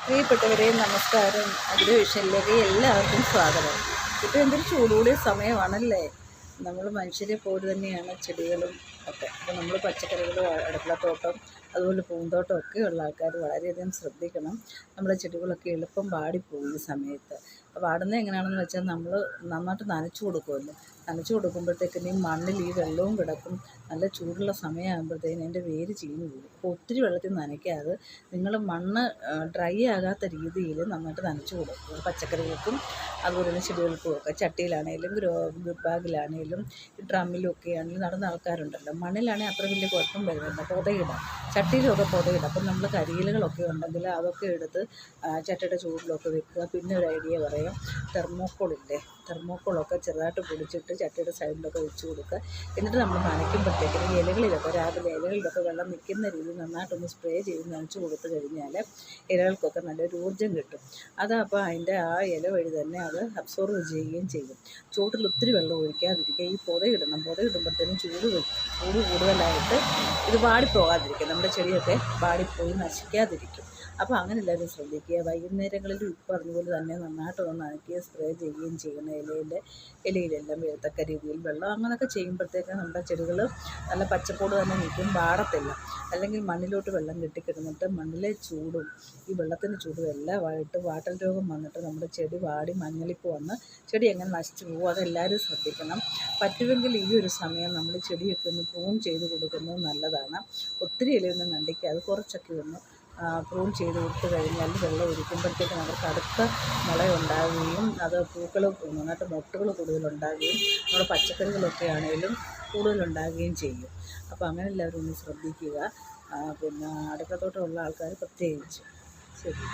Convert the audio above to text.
പ്രിയപ്പെട്ടവരെ നമസ്കാരം. അഗ്രവിഷനിലേക്ക് എല്ലാവർക്കും സ്വാഗതം. ഇപ്പോൾ എന്തൊരു ചൂടുകൂടിയ സമയമാണല്ലേ. നമ്മൾ മനുഷ്യരെ പോലെ തന്നെയാണ് ചെടികളും ഒക്കെ. അപ്പോൾ നമ്മൾ പച്ചക്കറികളും അടുക്കളത്തോട്ടം അതുപോലെ പൂന്തോട്ടം ഒക്കെ ഉള്ള ആൾക്കാർ വളരെയധികം ശ്രദ്ധിക്കണം. നമ്മുടെ ചെടികളൊക്കെ എളുപ്പം വാടിപ്പോകും ഈ സമയത്ത്. വാടുന്നത് എങ്ങനെയാണെന്ന് വെച്ചാൽ നമ്മൾ നന്നായിട്ട് നനച്ചു കൊടുക്കുമല്ലോ. നനച്ചു കൊടുക്കുമ്പോഴത്തേക്കിന് ഈ മണ്ണിൽ ഈ വെള്ളവും കിടക്കും. നല്ല ചൂടുള്ള സമയമാകുമ്പോഴത്തേന് എൻ്റെ വേര് ചീഞ്ഞു പോകും. അപ്പോൾ ഒത്തിരി വെള്ളത്തിൽ നനയ്ക്കാതെ നിങ്ങൾ മണ്ണ് ഡ്രൈ ആകാത്ത രീതിയിൽ നന്നായിട്ട് നനച്ചു കൊടുക്കുക. പച്ചക്കറികൾക്കും അതുപോലെ തന്നെ ചെടികൾക്കും ഒക്കെ. ചട്ടിയിലാണെങ്കിലും ഗ്രോ ബാഗിലാണെങ്കിലും ഡ്രമ്മിലും ഒക്കെ ആണെങ്കിലും നടുന്ന ആൾക്കാരുണ്ടല്ലോ. മണ്ണിലാണെങ്കിൽ അത്ര വലിയ കുഴപ്പം വരുന്നില്ല. പൊതയിടാം, ചട്ടിയിലൊക്കെ പൊതയിടാം. അപ്പം നമ്മൾ കരിയിലകളൊക്കെ ഉണ്ടെങ്കിൽ അതൊക്കെ എടുത്ത് ചട്ടിയുടെ ചൂടിലൊക്കെ വെക്കുക. പിന്നെ ഒരു ഐഡിയ പറയാം. തെർമോക്കോളില്ലേ, തെർമോക്കോളൊക്കെ ചെറുതായിട്ട് പൊടിച്ചിട്ട് ചട്ടിയുടെ സൈഡിലൊക്കെ വെച്ച് കൊടുക്കുക. എന്നിട്ട് നമ്മൾ നനയ്ക്കുമ്പോഴത്തേക്കും ഈ ഇലകളിലൊക്കെ രാവിലെ ഇലകളിലൊക്കെ വെള്ളം നിൽക്കുന്ന രീതിയിൽ നന്നായിട്ടൊന്ന് സ്പ്രേ ചെയ്ത് നനച്ച് കൊടുത്തു കഴിഞ്ഞാൽ ഇലകൾക്കൊക്കെ നല്ലൊരു ഊർജ്ജം കിട്ടും. അപ്പോൾ അതിൻ്റെ ആ ഇല വഴി തന്നെ അത് അബ്സോർവ് ചെയ്യുകയും ചെയ്യും. ചൂട്ടിൽ ഒത്തിരി വെള്ളം ഒഴിക്കാതിരിക്കുക. ഈ പുതയിടണം. പുതയിടുമ്പോഴത്തേനും ചൂട് കൂടുതലായിട്ട് ഇത് വാടിപ്പോകാതിരിക്കും. നമ്മുടെ ചെടിയൊക്കെ വാടിപ്പോയി നശിക്കാതിരിക്കും. അപ്പോൾ അങ്ങനെ എല്ലാവരും ശ്രദ്ധിക്കുക. വൈകുന്നേരങ്ങളിൽ പറഞ്ഞതുപോലെ തന്നെ നന്നായിട്ടൊന്ന് നനയ്ക്കുകയും സ്പ്രേ ചെയ്യുകയും ചെയ്യണം. ഇലയിലെല്ലാം വീഴത്തക്ക രീതിയിൽ വെള്ളം അങ്ങനെയൊക്കെ ചെയ്യുമ്പോഴത്തേക്ക് നമ്മുടെ ചെടികൾ നല്ല പച്ചപ്പോട് തന്നെ നിൽക്കും, വാടത്തില്ല. അല്ലെങ്കിൽ മണ്ണിലോട്ട് വെള്ളം കെട്ടിക്കിടന്നിട്ട് മണ്ണിലെ ചൂടും ഈ വെള്ളത്തിൻ്റെ ചൂടും എല്ലാമായിട്ട് വാട്ടൽ രോഗം വന്നിട്ട് നമ്മുടെ ചെടി വാടി മഞ്ഞളിപ്പ് വന്ന് ചെടി എങ്ങനെ നശിച്ചു പോകും. അതെല്ലാവരും ശ്രദ്ധിക്കണം. പറ്റുമെങ്കിൽ ഈ ഒരു സമയം നമ്മൾ ചെടിയൊക്കെ ഒന്ന് പ്രൂൺ ചെയ്ത് കൊടുക്കുന്നത് നല്ലതാണ്. ഒത്തിരി ഇലയൊന്നും കണ്ടിക്കാതെ കുറച്ചൊക്കെ ഒന്ന് പ്രൂൺ ചെയ്ത് കൊടുത്തു കഴിഞ്ഞാൽ വെള്ളം ഒഴിക്കുമ്പോഴത്തേക്കും അവർക്ക് അടുത്ത മുളയുണ്ടാകുകയും അത് പൂക്കൾ നന്നായിട്ട് മൊട്ടുകൾ കൂടുതലുണ്ടാകുകയും നമ്മുടെ പച്ചക്കറികളൊക്കെ ആണെങ്കിലും കൂടുതലുണ്ടാകുകയും ചെയ്യും. അപ്പോൾ അങ്ങനെ എല്ലാവരും ഒന്ന് ശ്രദ്ധിക്കുക. പിന്നെ അടുക്കളത്തോട്ടമുള്ള ആൾക്കാർ പ്രത്യേകിച്ച്. ശരി.